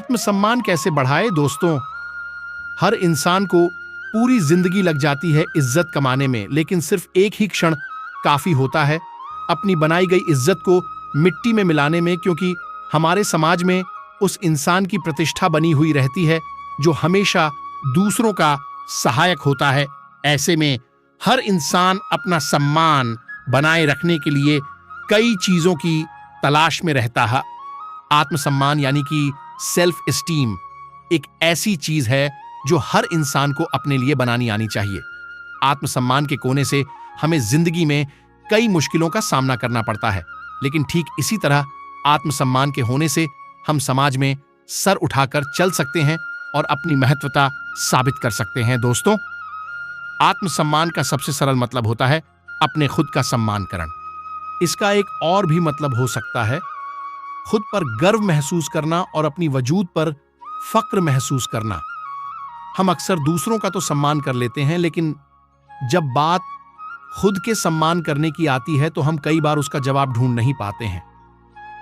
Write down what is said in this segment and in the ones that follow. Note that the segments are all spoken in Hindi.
आत्मसम्मान कैसे बढ़ाए दोस्तों? हर इंसान को पूरी जिंदगी लग जाती है इज्जत कमाने में, लेकिन सिर्फ एक ही क्षण काफी होता है अपनी बनाई गई इज्जत को मिट्टी में मिलाने में, क्योंकि हमारे समाज में उस इंसान की प्रतिष्ठा बनी हुई रहती है जो हमेशा दूसरों का सहायक होता है। ऐसे में हर इंसान अपना सम्मान बनाए रखने के लिए कई चीजों की तलाश में रहता है। आत्मसम्मान यानी कि सेल्फ एस्टीम एक ऐसी चीज है जो हर इंसान को अपने लिए बनानी आनी चाहिए। आत्मसम्मान के कोने से हमें जिंदगी में कई मुश्किलों का सामना करना पड़ता है, लेकिन ठीक इसी तरह आत्मसम्मान के होने से हम समाज में सर उठाकर चल सकते हैं और अपनी महत्वता साबित कर सकते हैं। दोस्तों, आत्मसम्मान का सबसे सरल मतलब होता है अपने खुद का सम्मान करना। इसका एक और भी मतलब हो सकता है खुद पर गर्व महसूस करना और अपनी वजूद पर फक्र महसूस करना। हम अक्सर दूसरों का तो सम्मान कर लेते हैं, लेकिन जब बात खुद के सम्मान करने की आती है तो हम कई बार उसका जवाब ढूंढ नहीं पाते हैं।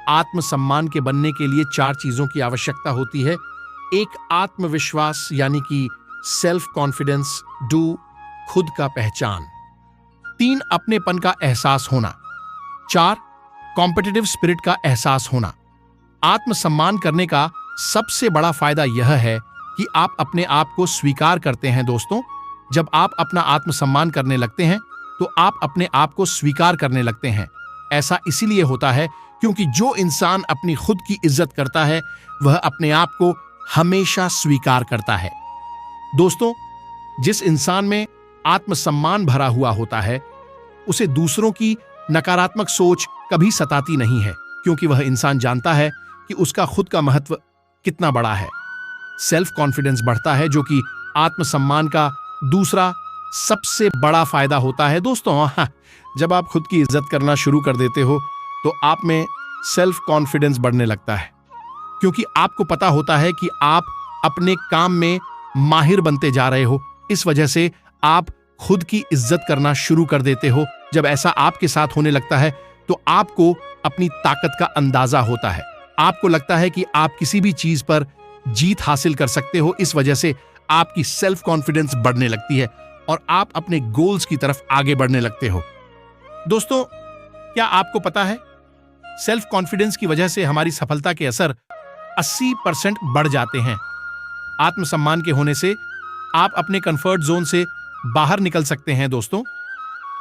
आत्मसम्मान के बनने के लिए 4 चीजों की आवश्यकता होती है। 1 आत्मविश्वास यानी कि सेल्फ कॉन्फिडेंस। 2 खुद का पहचान। 3 अपनेपन का एहसास होना। 4 कॉम्पिटिटिव स्पिरिट का एहसास होना। आत्मसम्मान करने का सबसे बड़ा फायदा यह है कि आप अपने आप को स्वीकार करते हैं। दोस्तों, जब आप अपना आत्मसम्मान करने लगते हैं तो आप अपने आप को स्वीकार करने लगते हैं। ऐसा इसीलिए होता है क्योंकि जो इंसान अपनी खुद की इज्जत करता है वह अपने आप को हमेशा स्वीकार करता है। दोस्तों, जिस इंसान में आत्मसम्मान भरा हुआ होता है उसे दूसरों की नकारात्मक सोच कभी सताती नहीं है, क्योंकि वह इंसान जानता है कि उसका खुद का महत्व कितना बड़ा है। सेल्फ कॉन्फिडेंस बढ़ता है, जो कि आत्मसम्मान का दूसरा सबसे बड़ा फायदा होता है। दोस्तों, जब आप खुद की इज्जत करना शुरू कर देते हो तो आप में सेल्फ कॉन्फिडेंस बढ़ने लगता है, क्योंकि आपको पता होता है कि आप अपने काम में माहिर बनते जा रहे हो। इस वजह से आप खुद की इज्जत करना शुरू कर देते हो। जब ऐसा आपके साथ होने लगता है तो आपको अपनी ताकत का अंदाजा होता है। आपको लगता है कि आप किसी भी चीज पर जीत हासिल कर सकते हो। इस वजह से आपकी सेल्फ कॉन्फिडेंस बढ़ने लगती है और आप अपने गोल्स की तरफ आगे बढ़ने लगते हो। दोस्तों, क्या आपको पता है सेल्फ कॉन्फिडेंस की वजह से हमारी सफलता के असर 80% बढ़ जाते हैं। आत्मसम्मान के होने से आप अपने कंफर्ट जोन से बाहर निकल सकते हैं। दोस्तों,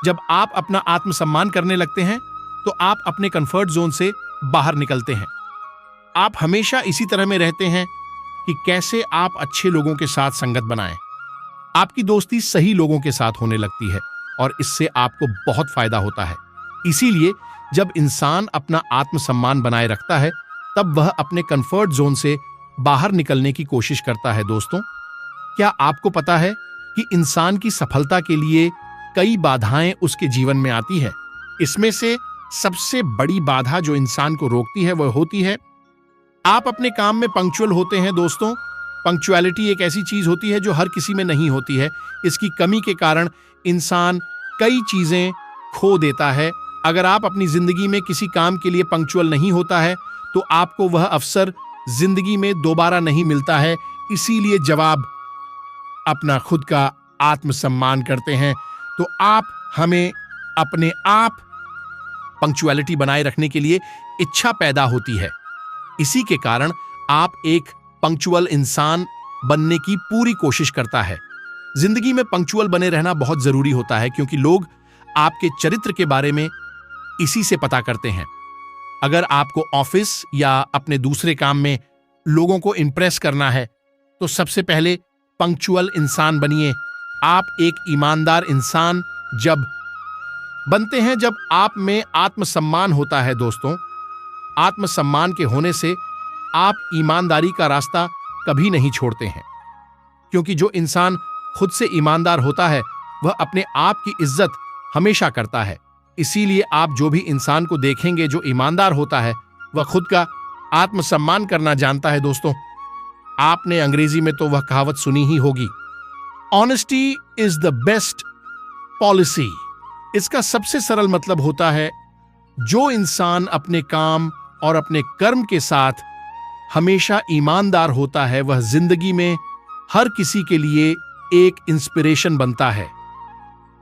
जब आप अपना आत्मसम्मान करने लगते हैं तो आप अपने कंफर्ट जोन से बाहर निकलते हैं। आप हमेशा इसी तरह में रहते हैं कि कैसे आप अच्छे लोगों के साथ संगत बनाएं। आपकी दोस्ती सही लोगों के साथ होने लगती है और इससे आपको बहुत फायदा होता है। इसीलिए जब इंसान अपना आत्मसम्मान बनाए रखता है तब वह अपने कंफर्ट जोन से बाहर निकलने की कोशिश करता है। दोस्तों, क्या आपको पता है कि इंसान की सफलता के लिए कई बाधाएं उसके जीवन में आती है? इसमें से सबसे बड़ी बाधा जो इंसान को रोकती है वह होती है आप अपने काम में पंक्चुअल होते हैं। दोस्तों, पंक्चुअलिटी एक ऐसी चीज होती है जो हर किसी में नहीं होती है। इसकी कमी के कारण इंसान कई चीजें खो देता है। अगर आप अपनी जिंदगी में किसी काम के लिए पंक्चुअल नहीं होता है तो आपको वह अवसर जिंदगी में दोबारा नहीं मिलता है। इसीलिए जब आप अपना खुद का आत्मसम्मान करते हैं तो आप हमें अपने आप पंक्चुअलिटी बनाए रखने के लिए इच्छा पैदा होती है। इसी के कारण आप एक पंक्चुअल इंसान बनने की पूरी कोशिश करता है। जिंदगी में पंक्चुअल बने रहना बहुत जरूरी होता है, क्योंकि लोग आपके चरित्र के बारे में इसी से पता करते हैं। अगर आपको ऑफिस या अपने दूसरे काम में लोगों को इंप्रेस करना है तो सबसे पहले पंक्चुअल इंसान बनिए। आप एक ईमानदार इंसान जब बनते हैं जब आप में आत्मसम्मान होता है। दोस्तों, आत्मसम्मान के होने से आप ईमानदारी का रास्ता कभी नहीं छोड़ते हैं, क्योंकि जो इंसान खुद से ईमानदार होता है वह अपने आप की इज्जत हमेशा करता है। इसीलिए आप जो भी इंसान को देखेंगे जो ईमानदार होता है वह खुद का आत्मसम्मान करना जानता है। दोस्तों, आपने अंग्रेजी में तो वह कहावत सुनी ही होगी, honesty is the best policy. इसका सबसे सरल मतलब होता है जो इंसान अपने काम और अपने कर्म के साथ हमेशा ईमानदार होता है वह जिंदगी में हर किसी के लिए एक इंस्पिरेशन बनता है।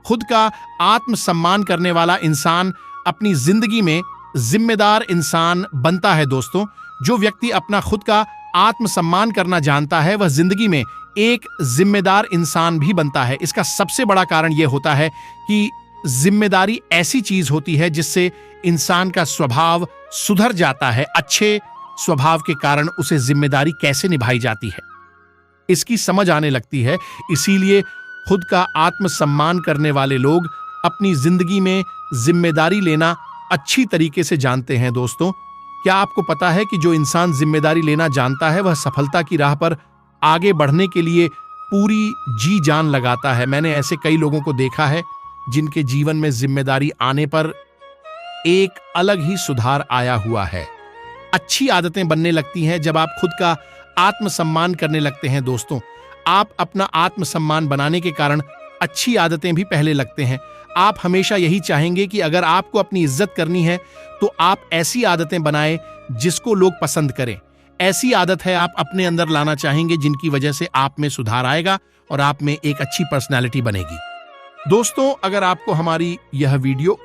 खुद का आत्मसम्मान करने वाला इंसान अपनी जिंदगी में जिम्मेदार इंसान बनता है दोस्तों। जो व्यक्ति अपना खुद का आत्मसम्मान करना जानता है वह जिंदगी में एक जिम्मेदार इंसान भी बनता है। इसका सबसे बड़ा कारण यह होता है कि जिम्मेदारी ऐसी चीज होती है जिससे इंसान का स्वभाव सुधर जाता है। अच्छे स्वभाव के कारण उसे जिम्मेदारी कैसे निभाई जाती है इसकी समझ आने लगती है। इसीलिए खुद का आत्मसम्मान करने वाले लोग अपनी जिंदगी में जिम्मेदारी लेना अच्छी तरीके से जानते हैं दोस्तों। क्या आपको पता है कि जो इंसान जिम्मेदारी लेना जानता है वह सफलता की राह पर आगे बढ़ने के लिए पूरी जी जान लगाता है। मैंने ऐसे कई लोगों को देखा है जिनके जीवन में जिम्मेदारी आने पर एक अलग ही सुधार आया हुआ है। अच्छी आदतें बनने लगती हैं जब आप खुद का आत्मसम्मान करने लगते हैं दोस्तों। आप अपना आत्मसम्मान बनाने के कारण अच्छी आदतें भी पहले लगते हैं। आप हमेशा यही चाहेंगे कि अगर आपको अपनी इज्जत करनी है तो आप ऐसी आदतें बनाएं जिसको लोग पसंद करें। ऐसी आदत है आप अपने अंदर लाना चाहेंगे जिनकी वजह से आप में सुधार आएगा और आप में एक अच्छी पर्सनैलिटी बनेगी। दोस्तों, अगर आपको हमारी यह वीडियो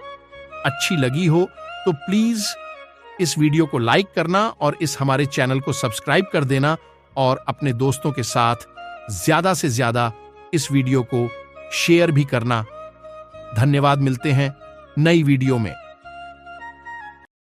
अच्छी लगी हो तो प्लीज इस वीडियो को लाइक करना और इस हमारे चैनल को सब्सक्राइब कर देना और अपने दोस्तों के साथ ज्यादा से ज्यादा इस वीडियो को शेयर भी करना। धन्यवाद। मिलते हैं नई वीडियो में।